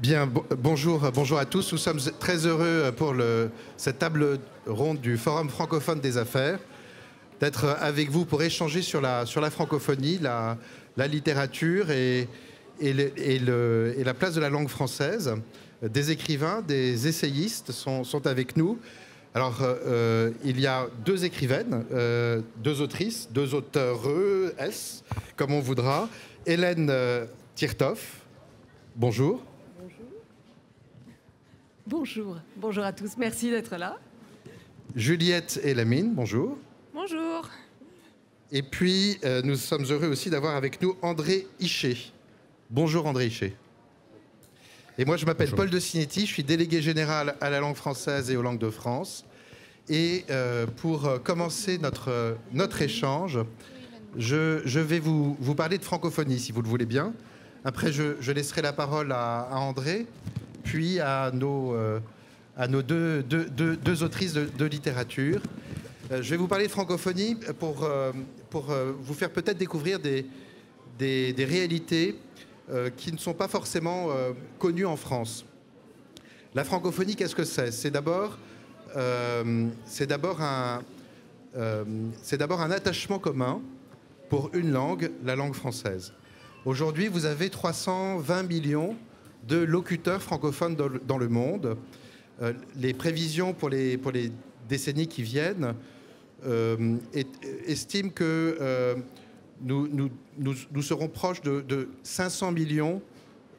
Bien, bonjour à tous. Nous sommes très heureux pour cette table ronde du Forum francophone des affaires, d'être avec vous pour échanger sur la francophonie, la littérature et la place de la langue française. Des écrivains, des essayistes sont avec nous. Alors, il y a deux écrivaines, deux autrices, deux auteurs, comme on voudra. Hélène Tirtoff, bonjour. Bonjour à tous, merci d'être là. Juliette Elamine, bonjour. Bonjour. Et puis, nous sommes heureux aussi d'avoir avec nous André Hichet. Bonjour André Hichet. Et moi, je m'appelle Paul de Cinetti, je suis délégué général à la langue française et aux langues de France. Et pour commencer notre échange, je vais vous parler de francophonie, si vous le voulez bien. Après, je laisserai la parole à André, puis à nos deux autrices de littérature. Je vais vous parler de francophonie pour vous faire peut-être découvrir des réalités qui ne sont pas forcément connues en France. La francophonie, qu'est-ce que c'est ? C'est d'abord un attachement commun pour une langue, la langue française. Aujourd'hui, vous avez 320 millions de locuteurs francophones dans le monde. Les prévisions pour les décennies qui viennent estiment que nous serons proches de 500 millions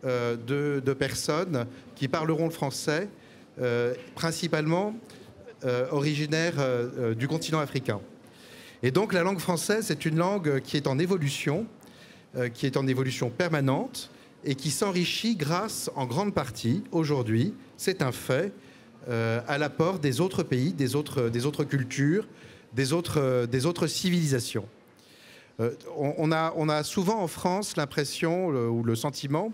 de personnes qui parleront le français, principalement originaires du continent africain. Et donc la langue française, c'est une langue qui est en évolution permanente, et qui s'enrichit grâce, en grande partie, aujourd'hui, c'est un fait, à l'apport des autres pays, des autres cultures, des autres civilisations. On a souvent en France l'impression ou le sentiment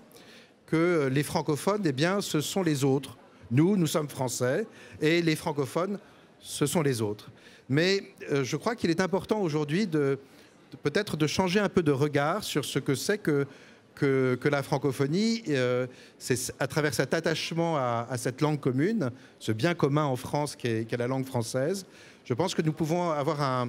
que les francophones, eh bien, ce sont les autres. Nous sommes français, et les francophones, ce sont les autres. Mais je crois qu'il est important aujourd'hui peut-être de changer un peu de regard sur ce que c'est que la francophonie, c'est à travers cet attachement à cette langue commune, ce bien commun en France qu'est la langue française. Je pense que nous pouvons avoir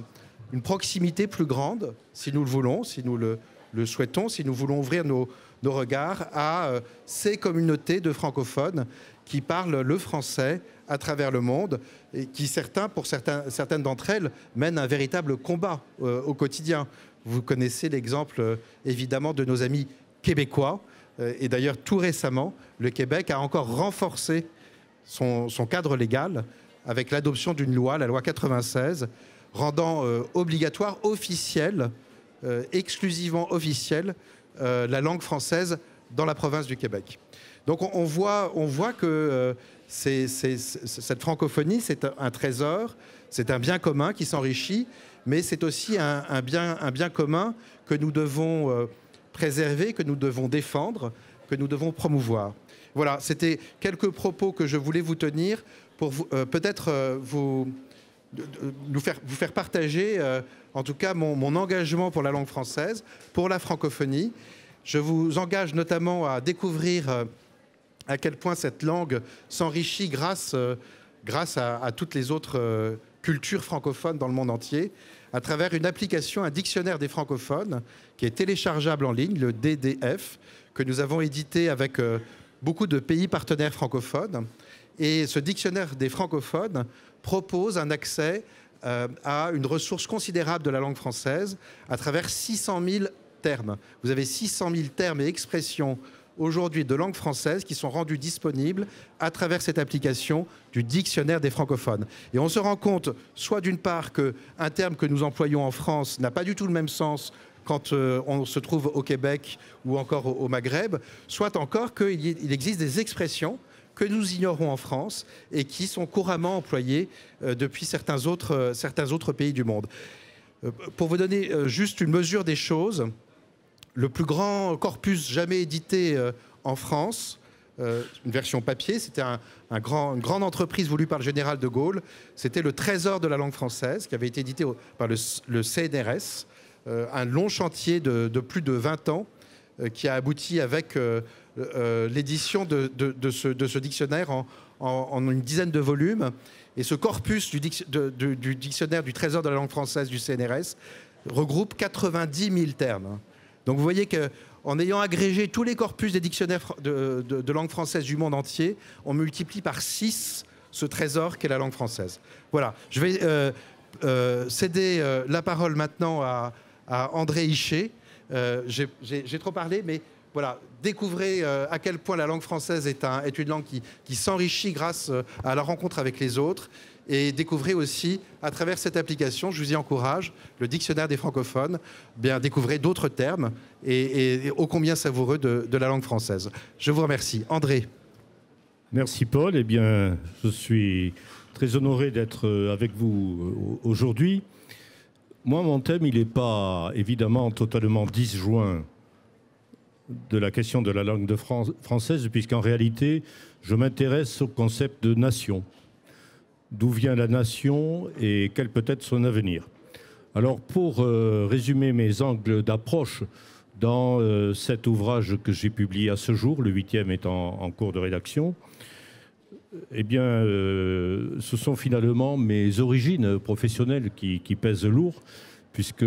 une proximité plus grande, si nous le voulons, si nous le souhaitons, si nous voulons ouvrir nos regards à ces communautés de francophones qui parlent le français à travers le monde et qui, certaines d'entre elles, mènent un véritable combat au quotidien. Vous connaissez l'exemple, évidemment, de nos amis québécois. Et d'ailleurs, tout récemment, le Québec a encore renforcé son cadre légal avec l'adoption d'une loi, la loi 96, rendant obligatoire, officielle, exclusivement officielle, la langue française dans la province du Québec. Donc on voit que cette francophonie, c'est un trésor, c'est un bien commun qui s'enrichit, mais c'est aussi un bien commun que nous devons préserver, que nous devons défendre, que nous devons promouvoir. Voilà, c'était quelques propos que je voulais vous tenir pour peut-être vous faire partager, en tout cas, mon engagement pour la langue française, pour la francophonie. Je vous engage notamment à découvrir à quel point cette langue s'enrichit grâce à toutes les autres cultures francophones dans le monde entier, à travers une application, un dictionnaire des francophones, qui est téléchargeable en ligne, le DDF, que nous avons édité avec beaucoup de pays partenaires francophones. Et ce dictionnaire des francophones propose un accès à une ressource considérable de la langue française à travers 600 000 termes. Vous avez 600 000 termes et expressions aujourd'hui de langue française qui sont rendus disponibles à travers cette application du dictionnaire des francophones. Et on se rend compte, soit d'une part qu'un terme que nous employons en France n'a pas du tout le même sens quand on se trouve au Québec ou encore au Maghreb, soit encore qu'il existe des expressions que nous ignorons en France et qui sont couramment employées depuis certains autres pays du monde. Pour vous donner juste une mesure des choses, le plus grand corpus jamais édité en France, une version papier, c'était une grande entreprise voulue par le général de Gaulle. C'était le Trésor de la langue française qui avait été édité par le CNRS, un long chantier de plus de 20 ans qui a abouti avec l'édition de ce dictionnaire en une dizaine de volumes. Et ce corpus du dictionnaire du Trésor de la langue française du CNRS regroupe 90 000 termes. Donc vous voyez qu'en ayant agrégé tous les corpus des dictionnaires de langue française du monde entier, on multiplie par 6 ce trésor qu'est la langue française. Voilà, je vais céder la parole maintenant à André Hichet. J'ai trop parlé, mais voilà, découvrez à quel point la langue française est une langue qui s'enrichit grâce à la rencontre avec les autres. Et découvrez aussi, à travers cette application, je vous y encourage, le dictionnaire des francophones, bien découvrez d'autres termes et ô combien savoureux de la langue française. Je vous remercie. André. Merci Paul. Eh bien, je suis très honoré d'être avec vous aujourd'hui. Moi, mon thème, il n'est pas évidemment totalement disjoint de la question de la langue française, puisqu'en réalité, je m'intéresse au concept de nation. D'où vient la nation et quel peut être son avenir. Alors, pour résumer mes angles d'approche dans cet ouvrage que j'ai publié à ce jour, le 8e est en cours de rédaction, eh bien, ce sont finalement mes origines professionnelles qui pèsent lourd, puisque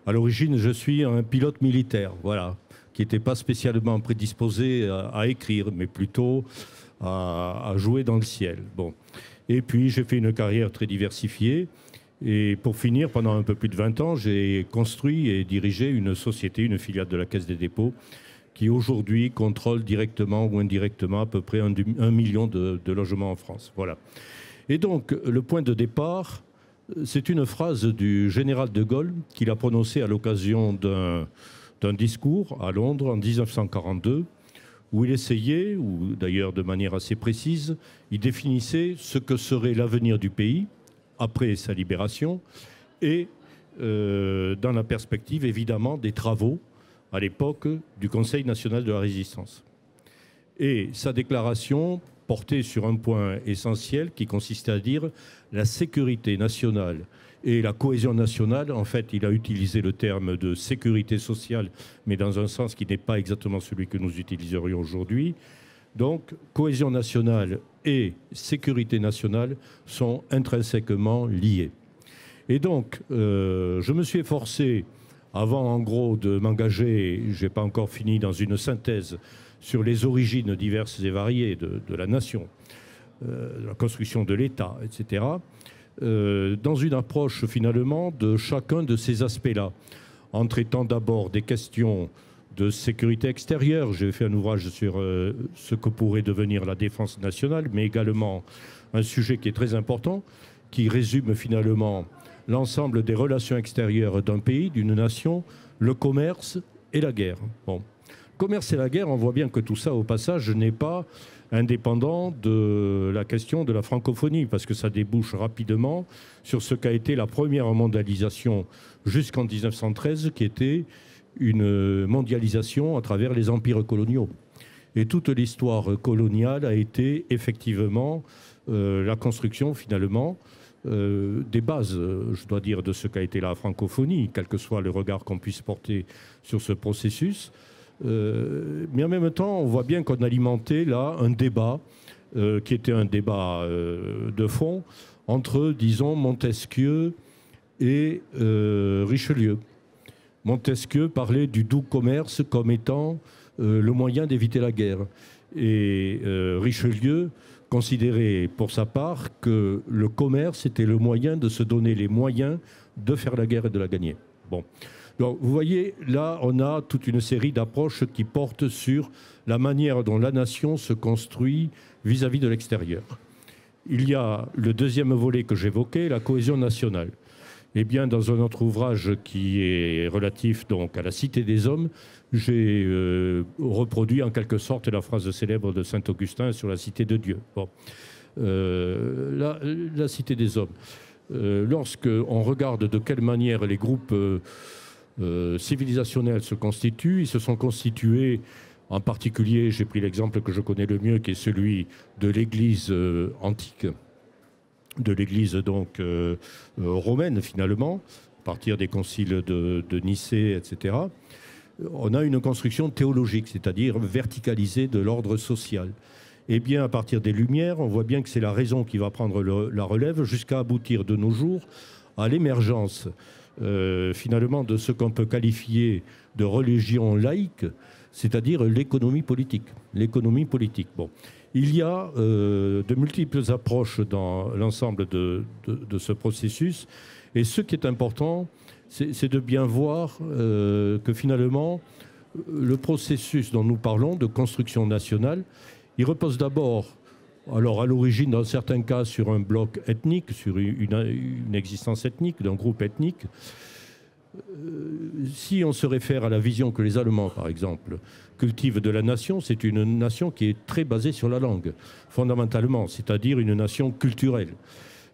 à l'origine, je suis un pilote militaire, voilà, qui n'était pas spécialement prédisposé à écrire, mais plutôt à jouer dans le ciel. Bon. Et puis, j'ai fait une carrière très diversifiée. Et pour finir, pendant un peu plus de 20 ans, j'ai construit et dirigé une société, une filiale de la Caisse des dépôts, qui aujourd'hui contrôle directement ou indirectement à peu près 1 million de logements en France. Voilà. Et donc, le point de départ, c'est une phrase du général de Gaulle qu'il a prononcée à l'occasion d'un discours à Londres en 1942, où il essayait, ou d'ailleurs de manière assez précise, il définissait ce que serait l'avenir du pays après sa libération et dans la perspective évidemment des travaux à l'époque du Conseil national de la résistance. Et sa déclaration portait sur un point essentiel qui consistait à dire la sécurité nationale et la cohésion nationale. En fait, il a utilisé le terme de sécurité sociale, mais dans un sens qui n'est pas exactement celui que nous utiliserions aujourd'hui. Donc, cohésion nationale et sécurité nationale sont intrinsèquement liées. Et donc, je me suis efforcé, avant en gros de m'engager, je n'ai pas encore fini, dans une synthèse sur les origines diverses et variées de la nation, de la construction de l'État, etc., dans une approche finalement de chacun de ces aspects-là, en traitant d'abord des questions de sécurité extérieure. J'ai fait un ouvrage sur ce que pourrait devenir la défense nationale, mais également un sujet qui est très important, qui résume finalement l'ensemble des relations extérieures d'un pays, d'une nation, le commerce et la guerre. Bon. Le commerce et la guerre, on voit bien que tout ça, au passage, n'est pas indépendant de la question de la francophonie, parce que ça débouche rapidement sur ce qu'a été la première mondialisation jusqu'en 1913, qui était une mondialisation à travers les empires coloniaux. Et toute l'histoire coloniale a été effectivement la construction finalement des bases, je dois dire, de ce qu'a été la francophonie, quel que soit le regard qu'on puisse porter sur ce processus. Mais en même temps, on voit bien qu'on alimentait là un débat qui était un débat de fond entre, disons, Montesquieu et Richelieu. Montesquieu parlait du doux commerce comme étant le moyen d'éviter la guerre. Et Richelieu considérait pour sa part que le commerce était le moyen de se donner les moyens de faire la guerre et de la gagner. Bon. Donc, vous voyez, là, on a toute une série d'approches qui portent sur la manière dont la nation se construit vis-à-vis de l'extérieur. Il y a le deuxième volet que j'évoquais, la cohésion nationale. Eh bien, dans un autre ouvrage qui est relatif donc à la Cité des hommes, j'ai reproduit en quelque sorte la phrase célèbre de Saint-Augustin sur la Cité de Dieu. Bon. La Cité des hommes. Lorsqu'on regarde de quelle manière les groupes civilisationnels se constituent, ils se sont constitués, en particulier, j'ai pris l'exemple que je connais le mieux, qui est celui de l'Église antique, de l'Église donc romaine finalement, à partir des conciles de Nicée, etc. on a une construction théologique, c'est-à-dire verticalisée de l'ordre social. Eh bien, à partir des Lumières, on voit bien que c'est la raison qui va prendre la relève jusqu'à aboutir de nos jours à l'émergence, finalement, de ce qu'on peut qualifier de religion laïque, c'est-à-dire l'économie politique. L'économie politique. Bon. Il y a de multiples approches dans l'ensemble de ce processus. Et ce qui est important, c'est de bien voir que finalement, le processus dont nous parlons de construction nationale, il repose d'abord, alors à l'origine, dans certains cas, sur un bloc ethnique, sur une existence ethnique, d'un groupe ethnique. Si on se réfère à la vision que les Allemands, par exemple, cultivent de la nation, c'est une nation qui est très basée sur la langue, fondamentalement, c'est-à-dire une nation culturelle.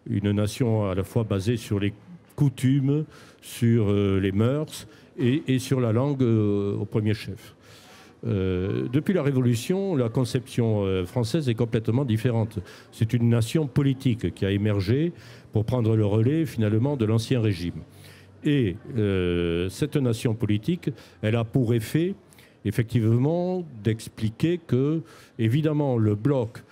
Une nation à la fois basée sur les coutumes, sur les mœurs et sur la langue au premier chef. Depuis la Révolution, la conception française est complètement différente. C'est une nation politique qui a émergé pour prendre le relais finalement de l'Ancien Régime. Et cette nation politique, elle a pour effet effectivement d'expliquer que, évidemment, le bloc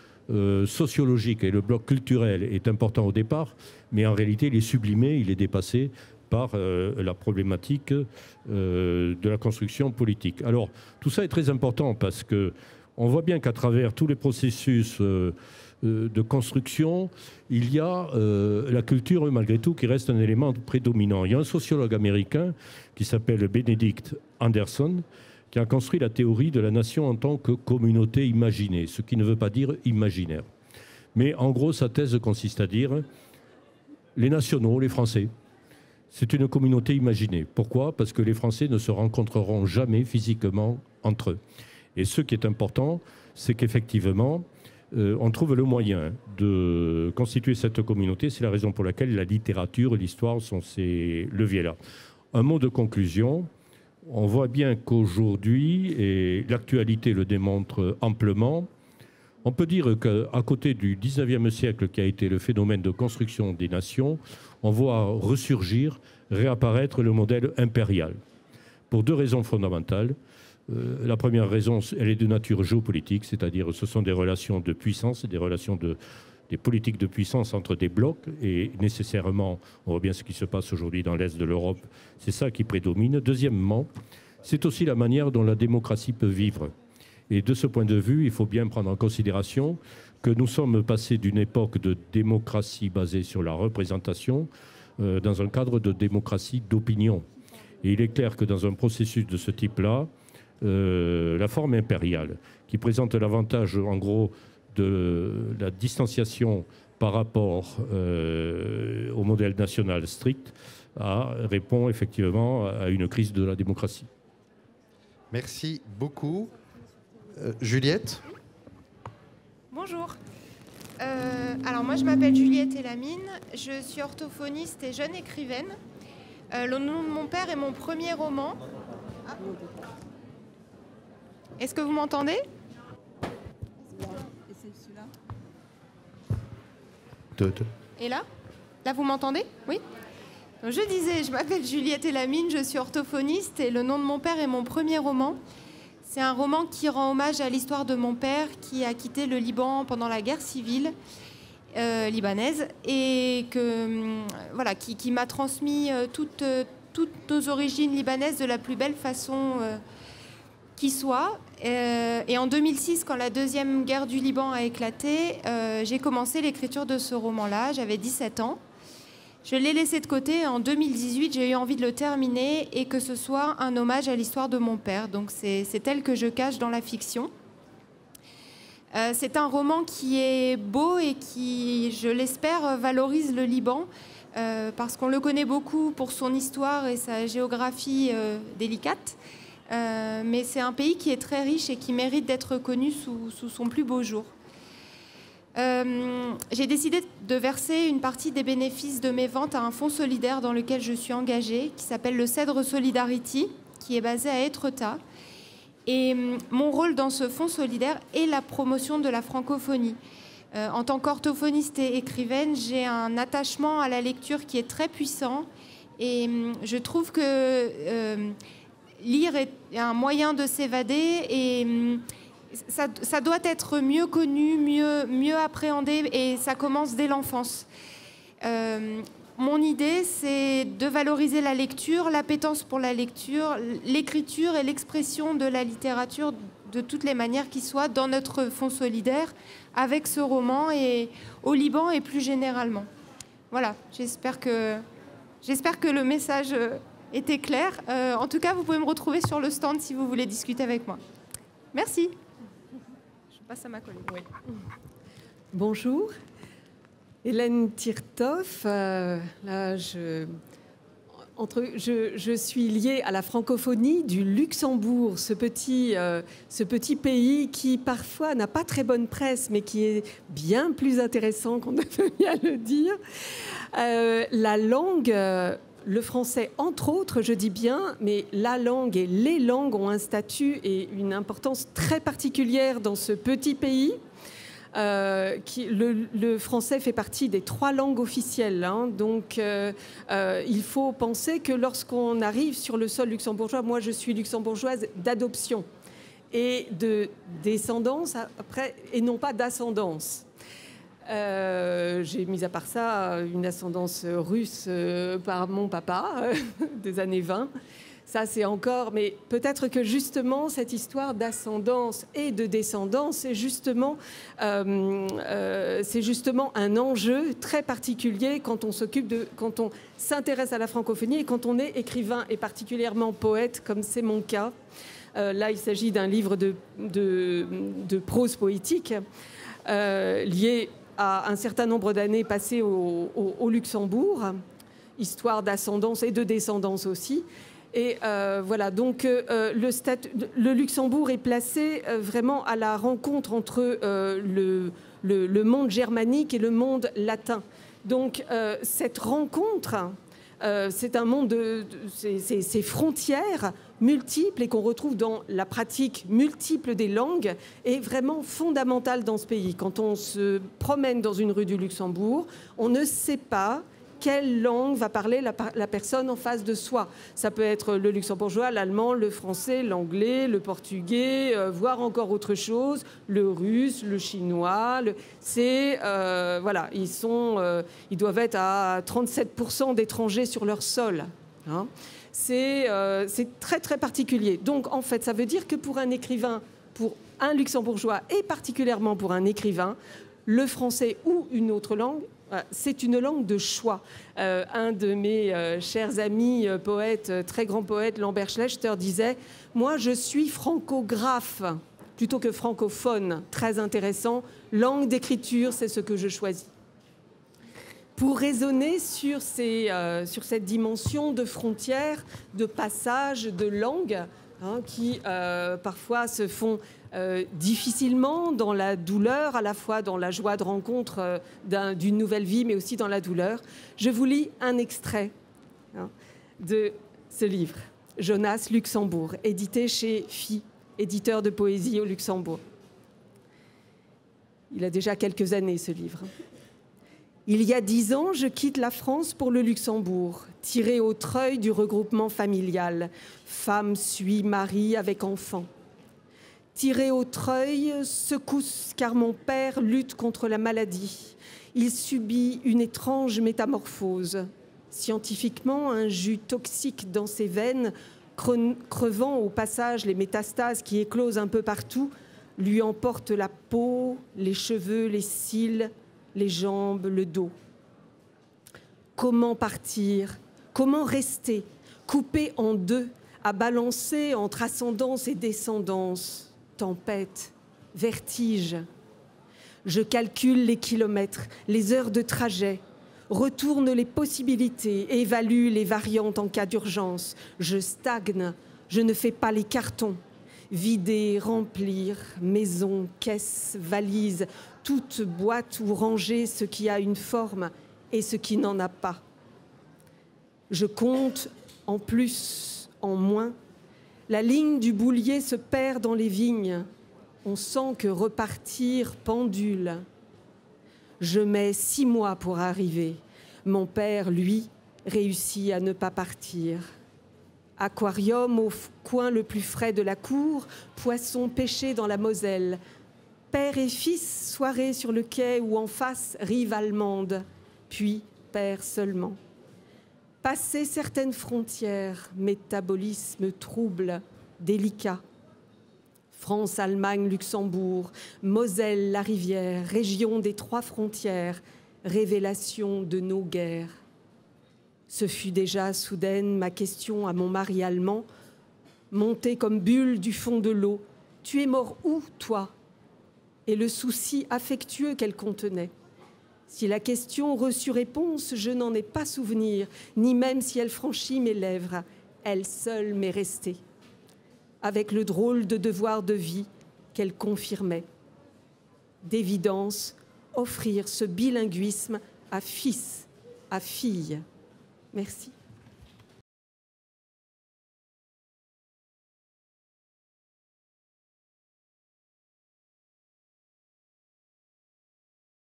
sociologique et le bloc culturel est important au départ, mais en réalité, il est sublimé, il est dépassé par la problématique de la construction politique. Alors, tout ça est très important parce qu'on voit bien qu'à travers tous les processus de construction, il y a la culture, malgré tout, qui reste un élément prédominant. Il y a un sociologue américain qui s'appelle Benedict Anderson, qui a construit la théorie de la nation en tant que communauté imaginée, ce qui ne veut pas dire imaginaire. Mais en gros, sa thèse consiste à dire les nationaux, les Français, c'est une communauté imaginée. Pourquoi ? Parce que les Français ne se rencontreront jamais physiquement entre eux. Et ce qui est important, c'est qu'effectivement, on trouve le moyen de constituer cette communauté. C'est la raison pour laquelle la littérature et l'histoire sont ces leviers-là. Un mot de conclusion. On voit bien qu'aujourd'hui, et l'actualité le démontre amplement, on peut dire qu'à côté du 19e siècle, qui a été le phénomène de construction des nations, on voit ressurgir, réapparaître le modèle impérial. Pour deux raisons fondamentales. La première raison, elle est de nature géopolitique, c'est-à-dire ce sont des relations de puissance, des politiques de puissance entre des blocs, et nécessairement, on voit bien ce qui se passe aujourd'hui dans l'Est de l'Europe, c'est ça qui prédomine. Deuxièmement, c'est aussi la manière dont la démocratie peut vivre. Et de ce point de vue, il faut bien prendre en considération que nous sommes passés d'une époque de démocratie basée sur la représentation dans un cadre de démocratie d'opinion. Et il est clair que dans un processus de ce type-là, la forme impériale, qui présente l'avantage, en gros, de la distanciation par rapport au modèle national strict, répond effectivement à une crise de la démocratie. Merci beaucoup. Juliette ? Bonjour. Alors moi je m'appelle Juliette Elamine, je suis orthophoniste et jeune écrivaine. Le nom de mon père est mon premier roman. Ah. Est-ce que vous m'entendez ? Et là ? Là vous m'entendez ? Oui ? Donc, je disais, je m'appelle Juliette Elamine, je suis orthophoniste et le nom de mon père est mon premier roman. C'est un roman qui rend hommage à l'histoire de mon père qui a quitté le Liban pendant la guerre civile libanaise et voilà, qui m'a transmis toutes nos origines libanaises de la plus belle façon qui soit. Et en 2006, quand la deuxième guerre du Liban a éclaté, j'ai commencé l'écriture de ce roman-là. J'avais 17 ans. Je l'ai laissé de côté. En 2018, j'ai eu envie de le terminer et que ce soit un hommage à l'histoire de mon père. Donc c'est elle que je cache dans la fiction. C'est un roman qui est beau et qui, je l'espère, valorise le Liban parce qu'on le connaît beaucoup pour son histoire et sa géographie délicate. Mais c'est un pays qui est très riche et qui mérite d'être connu sous son plus beau jour. J'ai décidé de verser une partie des bénéfices de mes ventes à un fonds solidaire dans lequel je suis engagée, qui s'appelle le Cèdre Solidarity, qui est basé à Étretat. Et mon rôle dans ce fonds solidaire est la promotion de la francophonie. En tant qu'orthophoniste et écrivaine, j'ai un attachement à la lecture qui est très puissant. Et je trouve que lire est un moyen de s'évader et ça doit être mieux connu, mieux appréhendé et ça commence dès l'enfance. Mon idée, c'est de valoriser la lecture, l'appétence pour la lecture, l'écriture et l'expression de la littérature de toutes les manières qui soient dans notre fonds solidaire avec ce roman et au Liban et plus généralement. Voilà, j'espère que le message était clair. En tout cas, vous pouvez me retrouver sur le stand si vous voulez discuter avec moi. Merci. Je passe à ma collègue. Oui. Bonjour. Hélène Tirtoff, là, je suis liée à la francophonie du Luxembourg, ce petit pays qui parfois n'a pas très bonne presse, mais qui est bien plus intéressant qu'on ne veut bien le dire. La langue, le français entre autres, je dis bien, mais la langue et les langues ont un statut et une importance très particulière dans ce petit pays. Le français fait partie des 3 langues officielles. Hein, donc, il faut penser que lorsqu'on arrive sur le sol luxembourgeois, moi je suis luxembourgeoise d'adoption et de descendance après, et non pas d'ascendance. J'ai mis à part ça une ascendance russe par mon papa des années 20. Ça, c'est encore... Mais peut-être que justement, cette histoire d'ascendance et de descendance, c'est justement un enjeu très particulier quand on s'intéresse à la francophonie et quand on est écrivain et particulièrement poète, comme c'est mon cas. Là, il s'agit d'un livre de prose poétique lié à un certain nombre d'années passées au Luxembourg, histoire d'ascendance et de descendance aussi. Et voilà, donc le Luxembourg est placé vraiment à la rencontre entre le monde germanique et le monde latin. Donc cette rencontre, c'est un monde ces frontières multiples et qu'on retrouve dans la pratique multiple des langues est vraiment fondamentale dans ce pays. Quand on se promène dans une rue du Luxembourg, on ne sait pas quelle langue va parler la personne en face de soi. Ça peut être le luxembourgeois, l'allemand, le français, l'anglais, le portugais, voire encore autre chose, le russe, le chinois. Voilà, ils doivent être à 37% d'étrangers sur leur sol. Hein. C'est très très particulier. Donc en fait, ça veut dire que pour un écrivain, pour un luxembourgeois et particulièrement pour un écrivain, le français ou une autre langue, c'est une langue de choix. Un de mes chers amis poètes, très grand poète, Lambert Schlechter, disait « Moi, je suis francographe plutôt que francophone. » Très intéressant. Langue d'écriture, c'est ce que je choisis. Pour raisonner sur cette dimension de frontières, de passage, de langue, hein, qui parfois se font difficilement dans la douleur, à la fois dans la joie de rencontre d'une nouvelle vie, mais aussi dans la douleur. Je vous lis un extrait de ce livre, Jonas Luxembourg, édité chez Phi, éditeur de poésie au Luxembourg. Il a déjà quelques années, ce livre. Il y a 10 ans, je quitte la France pour le Luxembourg, tiré au treuil du regroupement familial. Femme suit mari avec enfant. Tiré au treuil, secousse car mon père lutte contre la maladie. Il subit une étrange métamorphose. Scientifiquement, un jus toxique dans ses veines, crevant au passage les métastases qui éclosent un peu partout, lui emporte la peau, les cheveux, les cils, les jambes, le dos. Comment partir? Comment rester? Coupé en deux, à balancer entre ascendance et descendance? Tempête, vertige. Je calcule les kilomètres, les heures de trajet, retourne les possibilités, évalue les variantes en cas d'urgence. Je stagne, je ne fais pas les cartons. Vider, remplir, maison, caisse, valise, toute boîte ou ranger ce qui a une forme et ce qui n'en a pas. Je compte en plus, en moins. La ligne du boulier se perd dans les vignes. On sent que repartir pendule. Je mets 6 mois pour arriver. Mon père, lui, réussit à ne pas partir. Aquarium au coin le plus frais de la cour, poissons pêchés dans la Moselle. Père et fils, soirée sur le quai ou en face, rive allemande. Puis père seulement. Passer certaines frontières, métabolisme trouble, délicat. France, Allemagne, Luxembourg, Moselle, la rivière, région des 3 frontières, révélation de nos guerres. Ce fut déjà soudaine ma question à mon mari allemand, montée comme bulle du fond de l'eau. Tu es mort où, toi? Et le souci affectueux qu'elle contenait. Si la question reçut réponse, je n'en ai pas souvenir, ni même si elle franchit mes lèvres. Elle seule m'est restée, avec le drôle de devoir de vie qu'elle confirmait. D'évidence, offrir ce bilinguisme à fils, à fille. Merci.